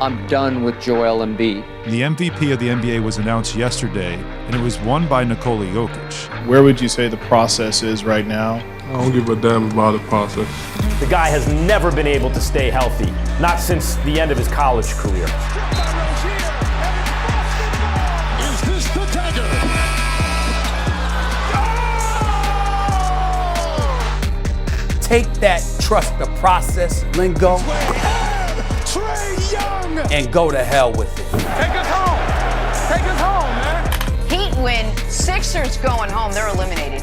I'm done with Joel Embiid. The MVP of the NBA was announced yesterday, and it was won by Nikola Jokic. Where would you say the process is right now? I don't give a damn about the process. The guy has never been able to stay healthy, not since the end of his college career. Is this the dagger? Take that trust the process lingo Trae Young! and go to hell with it. Take us home! Take us home, man! Heat win, Sixers going home, they're eliminated.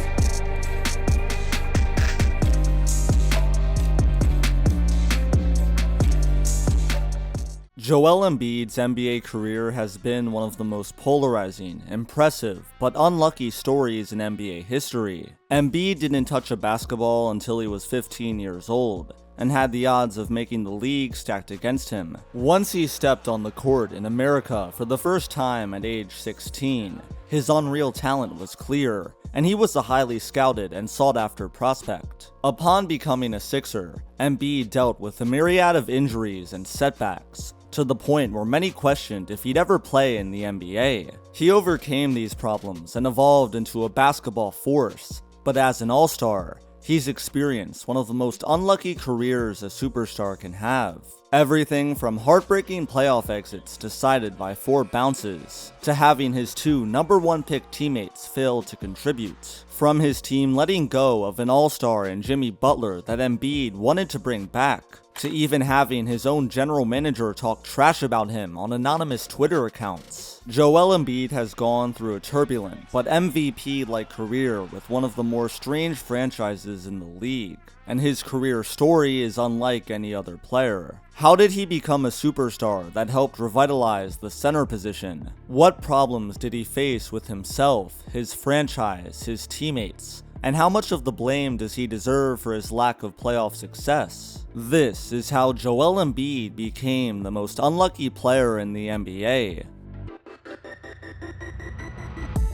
Joel Embiid's NBA career has been one of the most polarizing, impressive, but unlucky stories in NBA history. Embiid didn't touch a basketball until he was 15 years old, and had the odds of making the league stacked against him. Once he stepped on the court in America for the first time at age 16, his unreal talent was clear, and he was a highly scouted and sought-after prospect. Upon becoming a Sixer, Embiid dealt with a myriad of injuries and setbacks, to the point where many questioned if he'd ever play in the NBA. He overcame these problems and evolved into a basketball force, but as an all-star, he's experienced one of the most unlucky careers a superstar can have. Everything from heartbreaking playoff exits decided by 4 bounces, to having his 2 #1 pick teammates fail to contribute, from his team letting go of an all-star in Jimmy Butler that Embiid wanted to bring back, to even having his own general manager talk trash about him on anonymous Twitter accounts. Joel Embiid has gone through a turbulent but MVP-like career with one of the more strange franchises in the league, and his career story is unlike any other player. How did he become a superstar that helped revitalize the center position? What problems did he face with himself, his franchise, his teammates? And how much of the blame does he deserve for his lack of playoff success? This is how Joel Embiid became the most unlucky player in the NBA.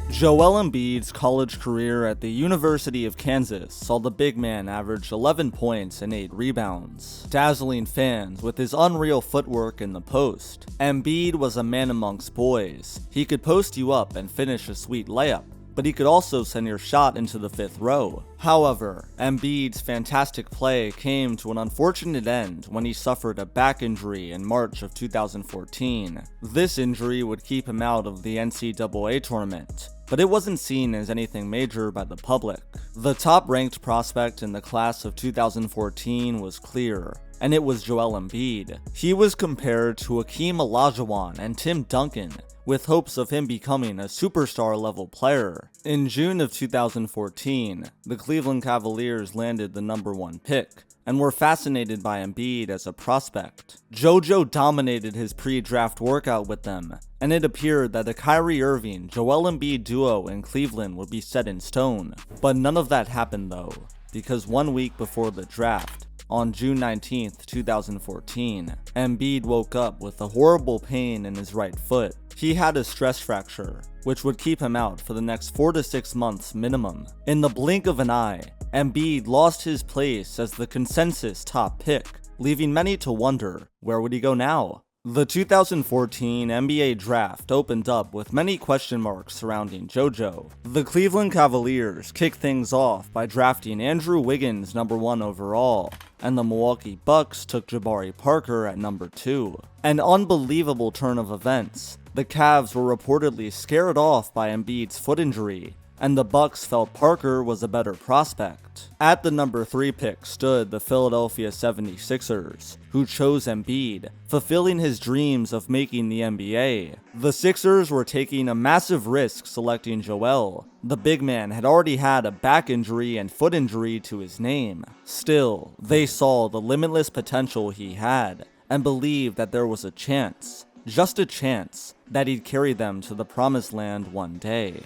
Joel Embiid's college career at the University of Kansas saw the big man average 11 points and 8 rebounds, dazzling fans with his unreal footwork in the post. Embiid was a man amongst boys. He could post you up and finish a sweet layup, but he could also send your shot into the 5th row. However, Embiid's fantastic play came to an unfortunate end when he suffered a back injury in March of 2014. This injury would keep him out of the NCAA tournament, but it wasn't seen as anything major by the public. The top-ranked prospect in the class of 2014 was clear, and it was Joel Embiid. He was compared to Hakeem Olajuwon and Tim Duncan, with hopes of him becoming a superstar-level player. In June of 2014, the Cleveland Cavaliers landed the #1 pick, and were fascinated by Embiid as a prospect. JoJo dominated his pre-draft workout with them, and it appeared that the Kyrie Irving-Joel Embiid duo in Cleveland would be set in stone. But none of that happened though, because 1 week before the draft, on June 19th, 2014, Embiid woke up with a horrible pain in his right foot. He had a stress fracture, which would keep him out for the next 4 to 6 months minimum. In the blink of an eye, Embiid lost his place as the consensus top pick, leaving many to wonder, where would he go now? The 2014 NBA draft opened up with many question marks surrounding JoJo. The Cleveland Cavaliers kicked things off by drafting Andrew Wiggins #1 overall, and the Milwaukee Bucks took Jabari Parker at #2. An unbelievable turn of events. The Cavs were reportedly scared off by Embiid's foot injury, and the Bucks felt Parker was a better prospect. At the #3 pick stood the Philadelphia 76ers, who chose Embiid, fulfilling his dreams of making the NBA. The Sixers were taking a massive risk selecting Joel. The big man had already had a back injury and foot injury to his name. Still, they saw the limitless potential he had, and believed that there was a chance, just a chance, that he'd carry them to the promised land one day.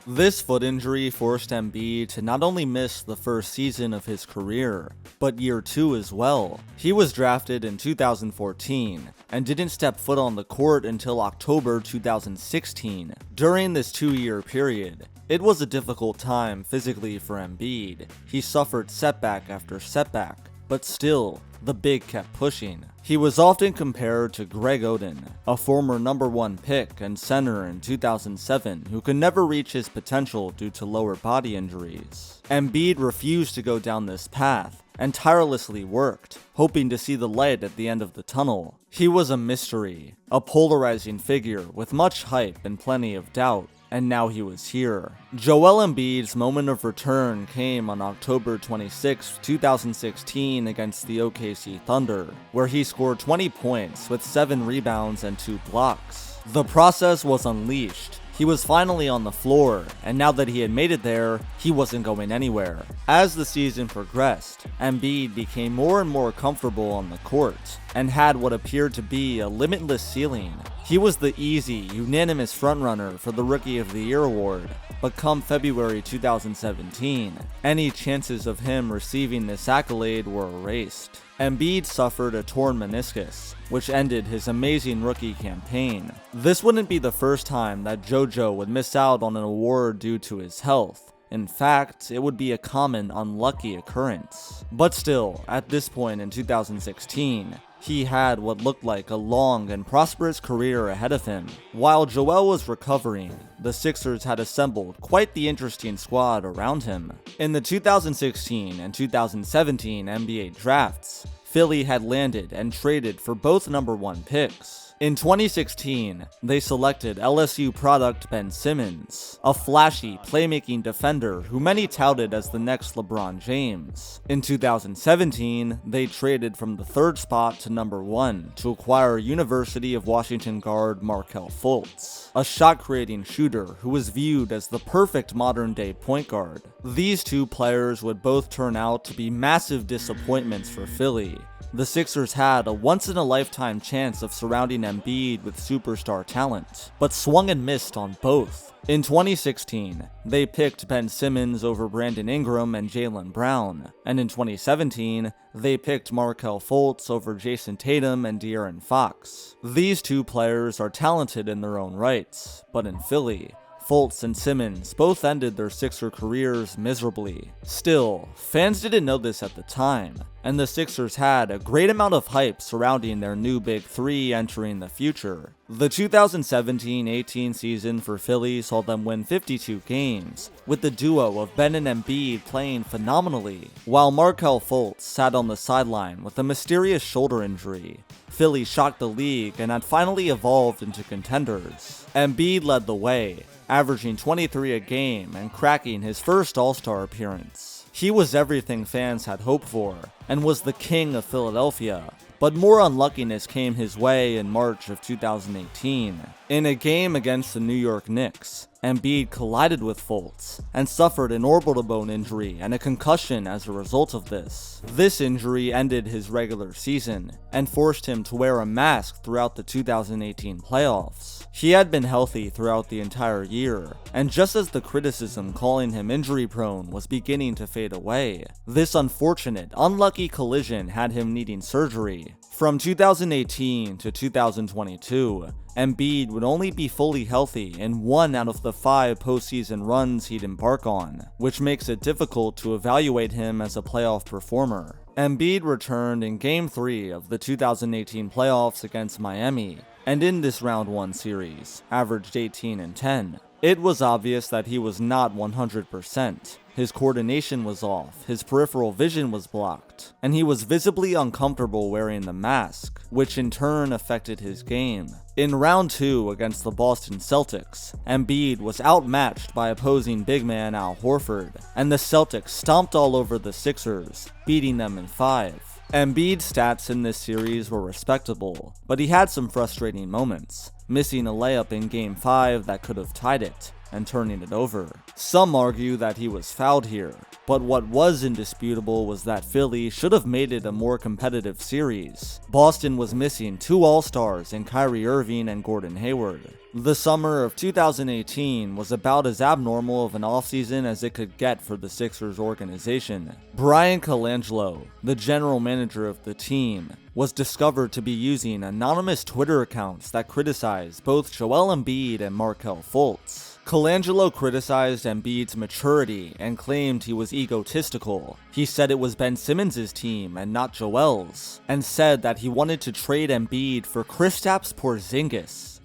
This foot injury forced Embiid to not only miss the first season of his career, but year 2 as well. He was drafted in 2014, and didn't step foot on the court until October 2016. During this 2-year period, it was a difficult time physically for Embiid. He suffered setback after setback, but still, the big kept pushing. He was often compared to Greg Oden, a former #1 pick and center in 2007 who could never reach his potential due to lower body injuries. Embiid refused to go down this path and tirelessly worked, hoping to see the light at the end of the tunnel. He was a mystery, a polarizing figure with much hype and plenty of doubt, and now he was here. Joel Embiid's moment of return came on October 26, 2016 against the OKC Thunder, where he scored 20 points with 7 rebounds and 2 blocks. The process was unleashed. He was finally on the floor, and now that he had made it there, he wasn't going anywhere. As the season progressed, Embiid became more and more comfortable on the court, and had what appeared to be a limitless ceiling. He was the easy, unanimous frontrunner for the Rookie of the Year award, but come February 2017, any chances of him receiving this accolade were erased. Embiid suffered a torn meniscus, which ended his amazing rookie campaign. This wouldn't be the first time that JoJo would miss out on an award due to his health. In fact, it would be a common unlucky occurrence. But still, at this point in 2016, he had what looked like a long and prosperous career ahead of him. While Joel was recovering, the Sixers had assembled quite the interesting squad around him. In the 2016 and 2017 NBA drafts, Philly had landed and traded for both #1 picks. In 2016, they selected LSU product Ben Simmons, a flashy, playmaking defender who many touted as the next LeBron James. In 2017, they traded from the 3rd spot to #1 to acquire University of Washington guard Markelle Fultz, a shot-creating shooter who was viewed as the perfect modern-day point guard. These two players would both turn out to be massive disappointments for Philly. The Sixers had a once-in-a-lifetime chance of surrounding Embiid with superstar talent, but swung and missed on both. In 2016, they picked Ben Simmons over Brandon Ingram and Jaylen Brown, and in 2017, they picked Markelle Fultz over Jason Tatum and De'Aaron Fox. These two players are talented in their own rights, but in Philly, Fultz and Simmons both ended their Sixer careers miserably. Still, fans didn't know this at the time, and the Sixers had a great amount of hype surrounding their new Big Three entering the future. The 2017-18 season for Philly saw them win 52 games, with the duo of Ben and Embiid playing phenomenally, while Markelle Fultz sat on the sideline with a mysterious shoulder injury. Philly shocked the league and had finally evolved into contenders. Embiid led the way, averaging 23 a game and cracking his first All-Star appearance. He was everything fans had hoped for, and was the king of Philadelphia. But more unluckiness came his way in March of 2018. In a game against the New York Knicks, Embiid collided with Fultz and suffered an orbital bone injury and a concussion as a result of this. This injury ended his regular season and forced him to wear a mask throughout the 2018 playoffs. He had been healthy throughout the entire year, and just as the criticism calling him injury-prone was beginning to fade away, this unfortunate, unlucky collision had him needing surgery. From 2018 to 2022, Embiid would only be fully healthy in 1 out of the 5 postseason runs he'd embark on, which makes it difficult to evaluate him as a playoff performer. Embiid returned in Game 3 of the 2018 playoffs against Miami, and in this Round 1 series, averaged 18 and 10. It was obvious that he was not 100%. His coordination was off, his peripheral vision was blocked, and he was visibly uncomfortable wearing the mask, which in turn affected his game. In Round 2 against the Boston Celtics, Embiid was outmatched by opposing big man Al Horford, and the Celtics stomped all over the Sixers, beating them in 5. Embiid's stats in this series were respectable, but he had some frustrating moments, missing a layup in Game 5 that could have tied it, and turning it over. Some argue that he was fouled here, but what was indisputable was that Philly should have made it a more competitive series. Boston was missing 2 All-Stars in Kyrie Irving and Gordon Hayward. The summer of 2018 was about as abnormal of an offseason as it could get for the Sixers organization. Brian Colangelo, the general manager of the team, was discovered to be using anonymous Twitter accounts that criticized both Joel Embiid and Markelle Fultz. Colangelo criticized Embiid's maturity and claimed he was egotistical. He said it was Ben Simmons' team and not Joel's, and said that he wanted to trade Embiid for Kristaps Porzingis.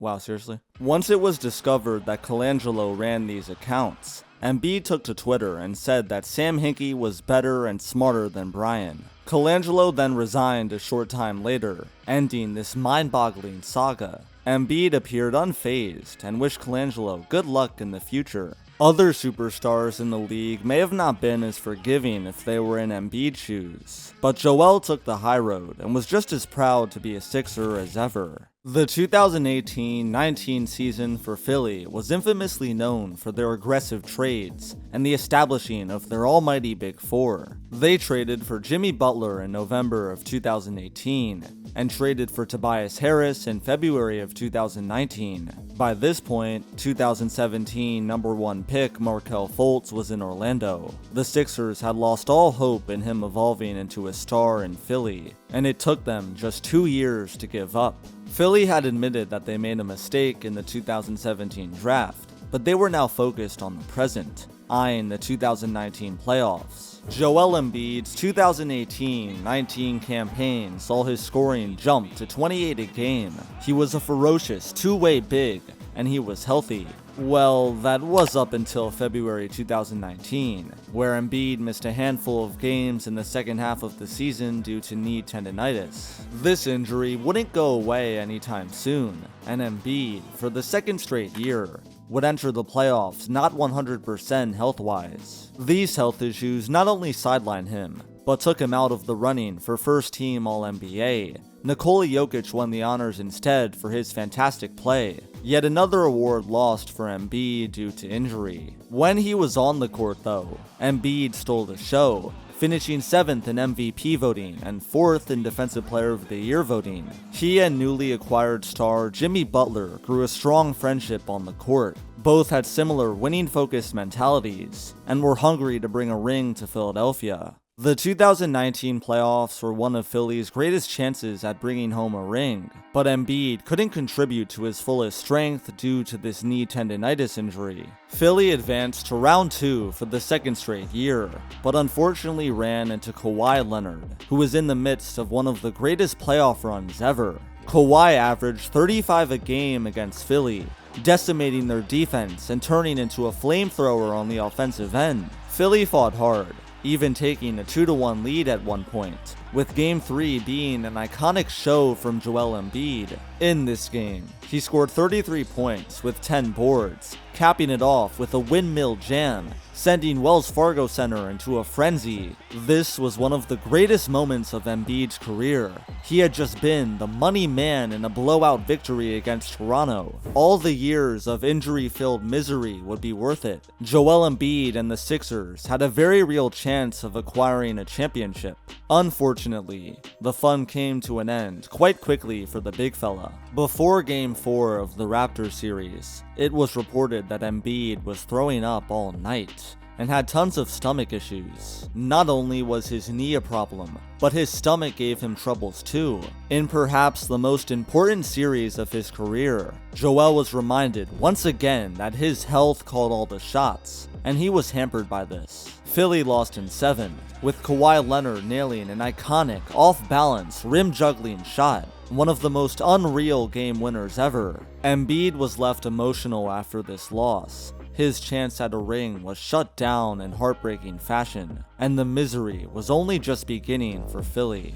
Wow, seriously? Once it was discovered that Colangelo ran these accounts, Embiid took to Twitter and said that Sam Hinkie was better and smarter than Brian. Colangelo then resigned a short time later, ending this mind-boggling saga. Embiid appeared unfazed and wished Colangelo good luck in the future. Other superstars in the league may have not been as forgiving if they were in Embiid's shoes, but Joel took the high road and was just as proud to be a Sixer as ever. The 2018-19 season for Philly was infamously known for their aggressive trades and the establishing of their almighty Big Four. They traded for Jimmy Butler in November of 2018 and traded for Tobias Harris in February of 2019. By this point, 2017 number 1 pick Markelle Fultz was in Orlando. The Sixers had lost all hope in him evolving into a star in Philly, and it took them just 2 years to give up. Philly had admitted that they made a mistake in the 2017 draft, but they were now focused on the present, eyeing the 2019 playoffs. Joel Embiid's 2018-19 campaign saw his scoring jump to 28 a game. He was a ferocious two-way big, and he was healthy. Well, that was up until February 2019, where Embiid missed a handful of games in the second half of the season due to knee tendinitis. This injury wouldn't go away anytime soon, and Embiid, for the second straight year, would enter the playoffs not 100% health-wise. These health issues not only sidelined him, but took him out of the running for first-team All-NBA. Nikola Jokic won the honors instead for his fantastic play. Yet another award lost for Embiid due to injury. When he was on the court though, Embiid stole the show, finishing 7th in MVP voting and 4th in Defensive Player of the Year voting. He and newly acquired star Jimmy Butler grew a strong friendship on the court. Both had similar winning-focused mentalities and were hungry to bring a ring to Philadelphia. The 2019 playoffs were one of Philly's greatest chances at bringing home a ring, but Embiid couldn't contribute to his fullest strength due to this knee tendinitis injury. Philly advanced to round 2 for the second straight year, but unfortunately ran into Kawhi Leonard, who was in the midst of one of the greatest playoff runs ever. Kawhi averaged 35 a game against Philly, decimating their defense and turning into a flamethrower on the offensive end. Philly fought hard, even taking a 2-1 lead at one point, with Game 3 being an iconic show from Joel Embiid. In this game, he scored 33 points with 10 boards, capping it off with a windmill jam, sending Wells Fargo Center into a frenzy. This was one of the greatest moments of Embiid's career. He had just been the money man in a blowout victory against Toronto. All the years of injury-filled misery would be worth it. Joel Embiid and the Sixers had a very real chance of acquiring a championship. Unfortunately, the fun came to an end quite quickly for the big fella. Before Game 4 of the Raptors series, it was reported that Embiid was throwing up all night and had tons of stomach issues. Not only was his knee a problem, but his stomach gave him troubles too. In perhaps the most important series of his career, Joel was reminded once again that his health called all the shots, and he was hampered by this. Philly lost in 7, with Kawhi Leonard nailing an iconic, off-balance, rim-juggling shot, one of the most unreal game winners ever. Embiid was left emotional after this loss. His chance at a ring was shut down in heartbreaking fashion, and the misery was only just beginning for Philly.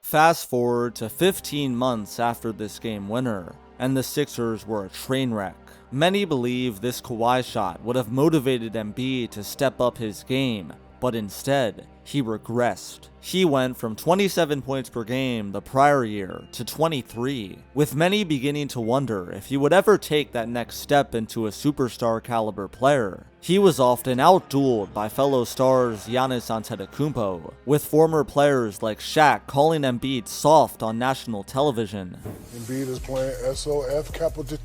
Fast forward to 15 months after this game winner, and the Sixers were a train wreck. Many believe this Kawhi shot would have motivated Embiid to step up his game, but instead, he regressed. He went from 27 points per game the prior year to 23, with many beginning to wonder if he would ever take that next step into a superstar caliber player. He was often out-dueled by fellow stars Giannis Antetokounmpo, with former players like Shaq calling Embiid soft on national television. Embiid is playing SOF capital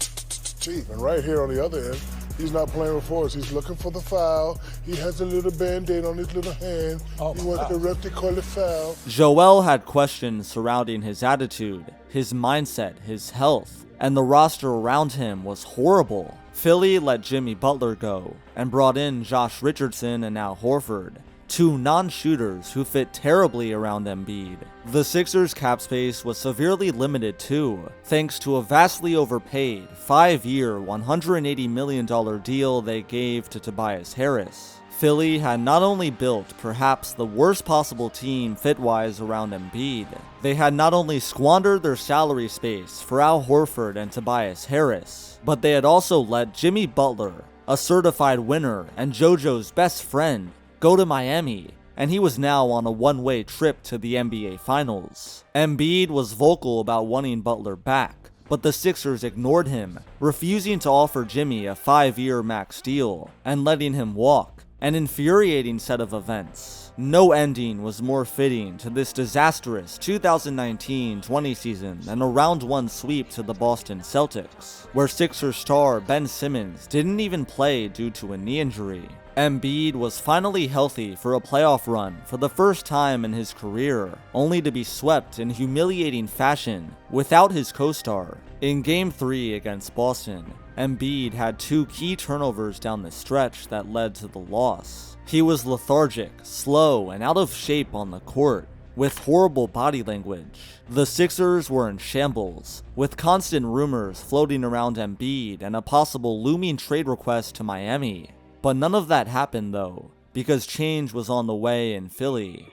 T, and right here on the other end, he's not playing with force. He's looking for the foul. He has a little band-aid on his little hand. He wants the ref to call it foul. Joel had questions surrounding his attitude, his mindset, his health. and the roster around him was horrible. Philly let Jimmy Butler go and brought in Josh Richardson and Al Horford, two non-shooters who fit terribly around Embiid. The Sixers' cap space was severely limited too, thanks to a vastly overpaid 5-year, $180 million deal they gave to Tobias Harris. Philly had not only built perhaps the worst possible team fit-wise around Embiid, they had not only squandered their salary space for Al Horford and Tobias Harris, but they had also let Jimmy Butler, a certified winner and JoJo's best friend, go to Miami, and he was now on a one-way trip to the NBA Finals. Embiid was vocal about wanting Butler back, but the Sixers ignored him, refusing to offer Jimmy a 5-year max deal and letting him walk. An infuriating set of events. No ending was more fitting to this disastrous 2019-20 season than a round 1 sweep to the Boston Celtics, where Sixers star Ben Simmons didn't even play due to a knee injury. Embiid was finally healthy for a playoff run for the first time in his career, only to be swept in humiliating fashion without his co-star. In Game 3 against Boston, Embiid had 2 key turnovers down the stretch that led to the loss. He was lethargic, slow, and out of shape on the court, with horrible body language. The Sixers were in shambles, with constant rumors floating around Embiid and a possible looming trade request to Miami. But none of that happened though, because change was on the way in Philly.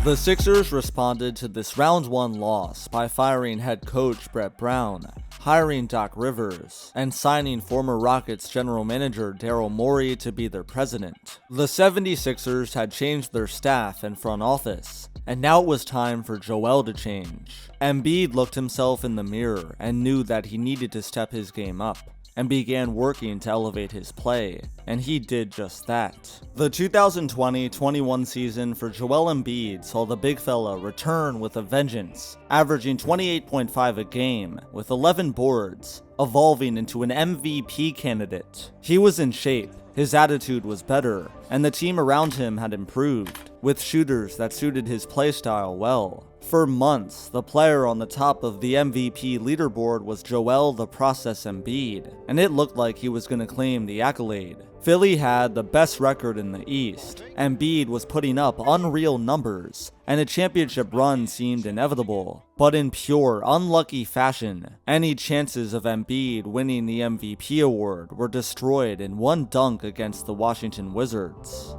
The Sixers responded to this round 1 loss by firing head coach Brett Brown, hiring Doc Rivers, and signing former Rockets general manager Daryl Morey to be their president. The 76ers had changed their staff and front office, and now it was time for Joel to change. Embiid looked himself in the mirror and knew that he needed to step his game up, and began working to elevate his play, and he did just that. The 2020-21 season for Joel Embiid saw the big fella return with a vengeance, averaging 28.5 a game with 11 boards, evolving into an MVP candidate. He was in shape, his attitude was better, and the team around him had improved, with shooters that suited his playstyle well. For months, the player on the top of the MVP leaderboard was Joel the Process Embiid, and it looked like he was going to claim the accolade. Philly had the best record in the East, Embiid was putting up unreal numbers, and a championship run seemed inevitable. But in pure, unlucky fashion, any chances of Embiid winning the MVP award were destroyed in one dunk against the Washington Wizards.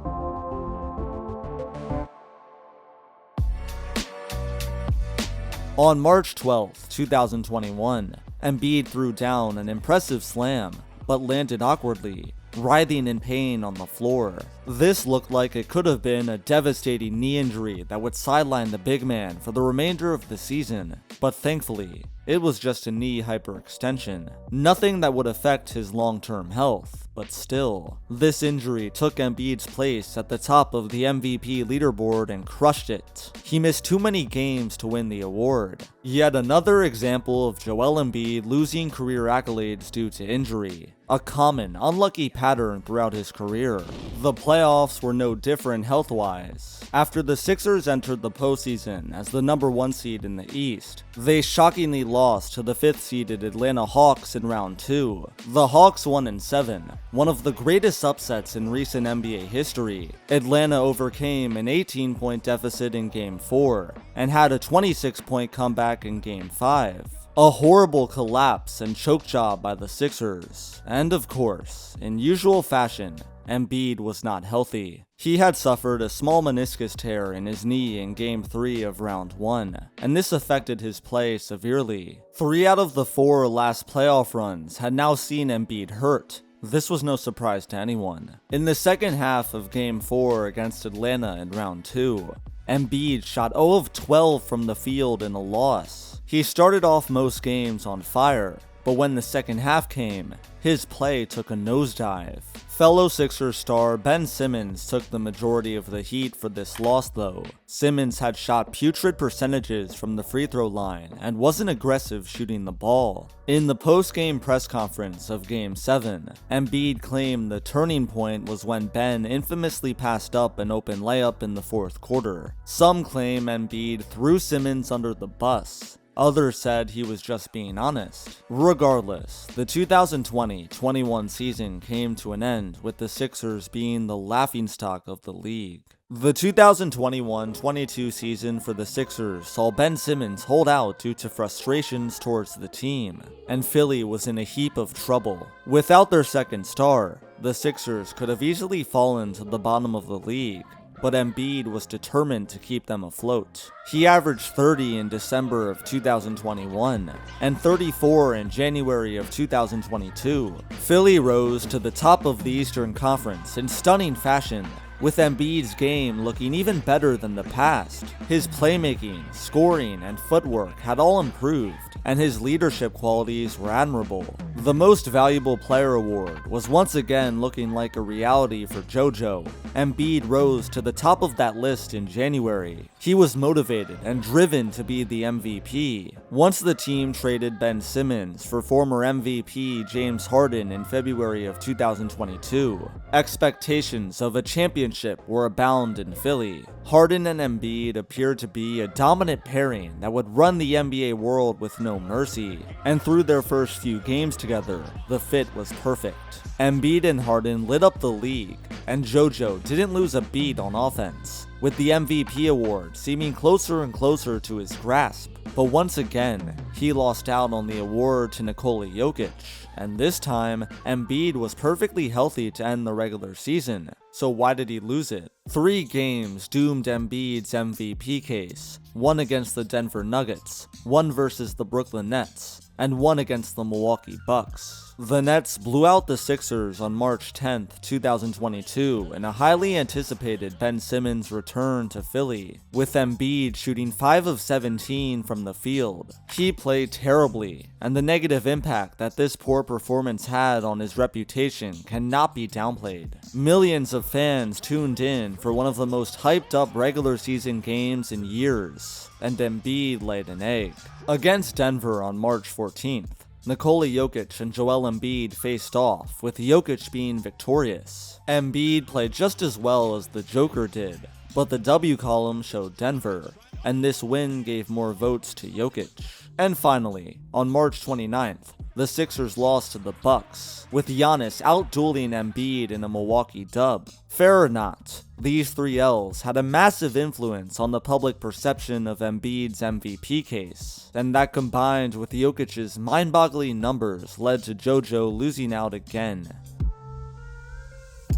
On March 12, 2021, Embiid threw down an impressive slam, but landed awkwardly, writhing in pain on the floor. This looked like it could have been a devastating knee injury that would sideline the big man for the remainder of the season, but thankfully, it was just a knee hyperextension. Nothing that would affect his long-term health, but still. This injury took Embiid's place at the top of the MVP leaderboard and crushed it. He missed too many games to win the award. Yet another example of Joel Embiid losing career accolades due to injury. A common, unlucky pattern throughout his career. The playoffs were no different health-wise. After the Sixers entered the postseason as the number 1 seed in the East, they shockingly lost to the 5th-seeded Atlanta Hawks in round 2. The Hawks won in 7, one of the greatest upsets in recent NBA history. Atlanta overcame an 18-point deficit in Game 4, and had a 26-point comeback in Game 5. A horrible collapse and choke job by the Sixers. And of course, in usual fashion, Embiid was not healthy. He had suffered a small meniscus tear in his knee in Game 3 of Round 1, and this affected his play severely. 3 out of the 4 last playoff runs had now seen Embiid hurt. This was no surprise to anyone. In the second half of Game 4 against Atlanta in Round 2, Embiid shot 0 of 12 from the field in a loss. He started off most games on fire, but when the second half came, his play took a nosedive. Fellow Sixers star Ben Simmons took the majority of the heat for this loss though. Simmons had shot putrid percentages from the free throw line and wasn't aggressive shooting the ball. In the post-game press conference of Game 7, Embiid claimed the turning point was when Ben infamously passed up an open layup in the fourth quarter. Some claim Embiid threw Simmons under the bus, Others said he was just being honest. Regardless, the 2020-21 season came to an end with the Sixers being the laughingstock of the league. The 2021-22 season for the Sixers saw Ben Simmons hold out due to frustrations towards the team, and Philly was in a heap of trouble. Without their second star, the Sixers could have easily fallen to the bottom of the league, but Embiid was determined to keep them afloat. He averaged 30 in December of 2021 and 34 in January of 2022. Philly rose to the top of the Eastern Conference in stunning fashion, with Embiid's game looking even better than the past. His playmaking, scoring, and footwork had all improved, and his leadership qualities were admirable. The Most Valuable Player award was once again looking like a reality for JoJo. Embiid rose to the top of that list in January. He was motivated and driven to be the MVP. Once the team traded Ben Simmons for former MVP James Harden in February of 2022, expectations of a championship were abound in Philly. Harden and Embiid appeared to be a dominant pairing that would run the NBA world with no mercy, and through their first few games together, the fit was perfect. Embiid and Harden lit up the league, and JoJo didn't lose a beat on offense, with the MVP award seeming closer and closer to his grasp. But once again, he lost out on the award to Nikola Jokic, and this time, Embiid was perfectly healthy to end the regular season. So why did he lose it? 3 games doomed Embiid's MVP case, 1 against the Denver Nuggets, 1 versus the Brooklyn Nets, and 1 against the Milwaukee Bucks. The Nets blew out the Sixers on March 10th, 2022 in a highly anticipated Ben Simmons return to Philly, with Embiid shooting 5 of 17 from the field. He played terribly, and the negative impact that this poor performance had on his reputation cannot be downplayed. Millions of fans tuned in for one of the most hyped up regular season games in years, and Embiid laid an egg. Against Denver on March 14th, Nikola Jokic and Joel Embiid faced off, with Jokic being victorious. Embiid played just as well as the Joker did, but the W column showed Denver, and this win gave more votes to Jokic. And finally, on March 29th, the Sixers lost to the Bucks, with Giannis out-dueling Embiid in a Milwaukee dub. Fair or not, these 3 L's had a massive influence on the public perception of Embiid's MVP case, and that combined with Jokic's mind-boggling numbers led to JoJo losing out again.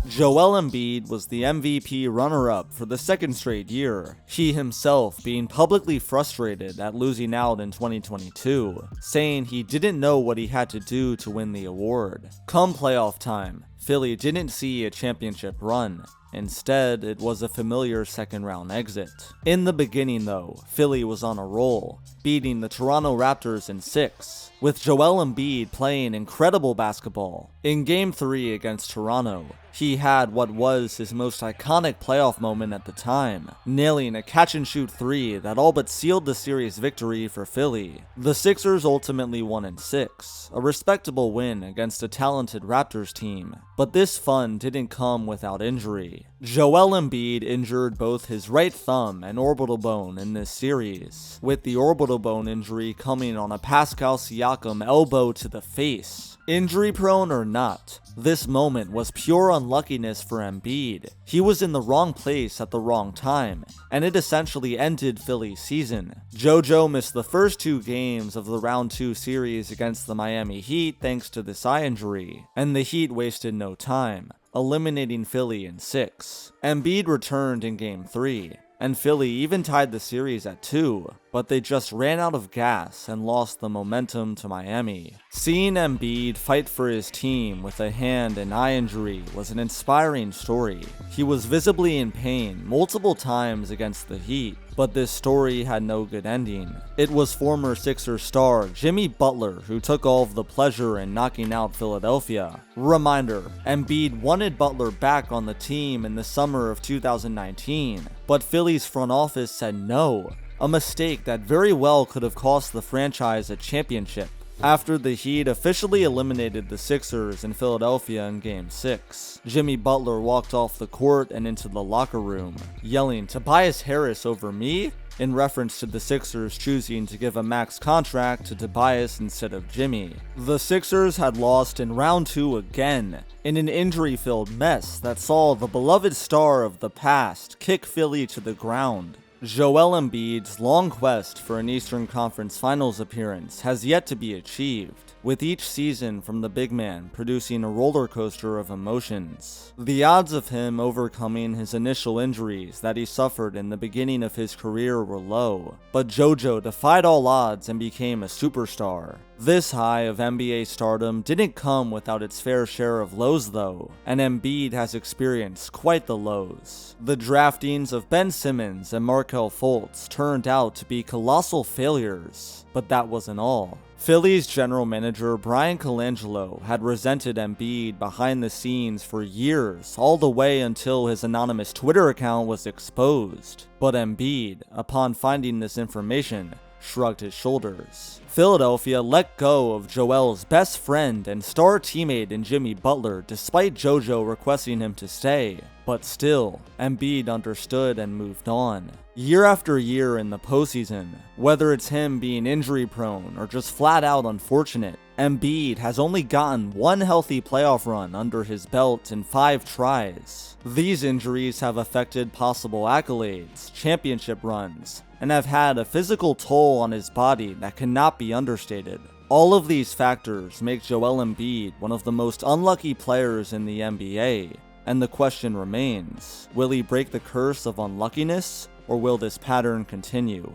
Joel Embiid was the MVP runner-up for the 2nd straight year, he himself being publicly frustrated at losing out in 2022, saying he didn't know what he had to do to win the award. Come playoff time, Philly didn't see a championship run. Instead, it was a familiar second-round exit. In the beginning, though, Philly was on a roll, beating the Toronto Raptors in 6, with Joel Embiid playing incredible basketball. In Game 3 against Toronto, he had what was his most iconic playoff moment at the time, nailing a catch-and-shoot 3 that all but sealed the series victory for Philly. The Sixers ultimately won in 6, a respectable win against a talented Raptors team, but this fun didn't come without injury. Joel Embiid injured both his right thumb and orbital bone in this series, with the orbital bone injury coming on a Pascal Siakam elbow to the face. Injury prone or not, this moment was pure unluckiness for Embiid. He was in the wrong place at the wrong time, and it essentially ended Philly's season. JoJo missed the first 2 games of the round 2 series against the Miami Heat thanks to this eye injury, and the Heat wasted no time, eliminating Philly in 6. Embiid returned in Game 3, and Philly even tied the series at 2, but they just ran out of gas and lost the momentum to Miami. Seeing Embiid fight for his team with a hand and eye injury was an inspiring story. He was visibly in pain multiple times against the Heat, but this story had no good ending. It was former Sixers star Jimmy Butler who took all of the pleasure in knocking out Philadelphia. Reminder, Embiid wanted Butler back on the team in the summer of 2019, but Philly's front office said no, a mistake that very well could have cost the franchise a championship. After the Heat officially eliminated the Sixers in Philadelphia in Game 6, Jimmy Butler walked off the court and into the locker room, yelling, "Tobias Harris over me? in reference to the Sixers choosing to give a max contract to Tobias instead of Jimmy. The Sixers had lost in round 2 again, in an injury-filled mess that saw the beloved star of the past kick Philly to the ground. Joel Embiid's long quest for an Eastern Conference Finals appearance has yet to be achieved, with each season from the big man producing a roller coaster of emotions. The odds of him overcoming his initial injuries that he suffered in the beginning of his career were low, but JoJo defied all odds and became a superstar. This high of NBA stardom didn't come without its fair share of lows though, and Embiid has experienced quite the lows. The draftings of Ben Simmons and Markelle Fultz turned out to be colossal failures, but that wasn't all. Philly's general manager Brian Colangelo had resented Embiid behind the scenes for years, all the way until his anonymous Twitter account was exposed. But Embiid, upon finding this information, shrugged his shoulders. Philadelphia let go of Joel's best friend and star teammate in Jimmy Butler despite JoJo requesting him to stay. But still, Embiid understood and moved on. Year after year in the postseason, whether it's him being injury prone or just flat out unfortunate, Embiid has only gotten one healthy playoff run under his belt in 5 tries. These injuries have affected possible accolades, championship runs, and have had a physical toll on his body that cannot be understated. All of these factors make Joel Embiid one of the most unlucky players in the NBA, and the question remains, will he break the curse of unluckiness, or will this pattern continue?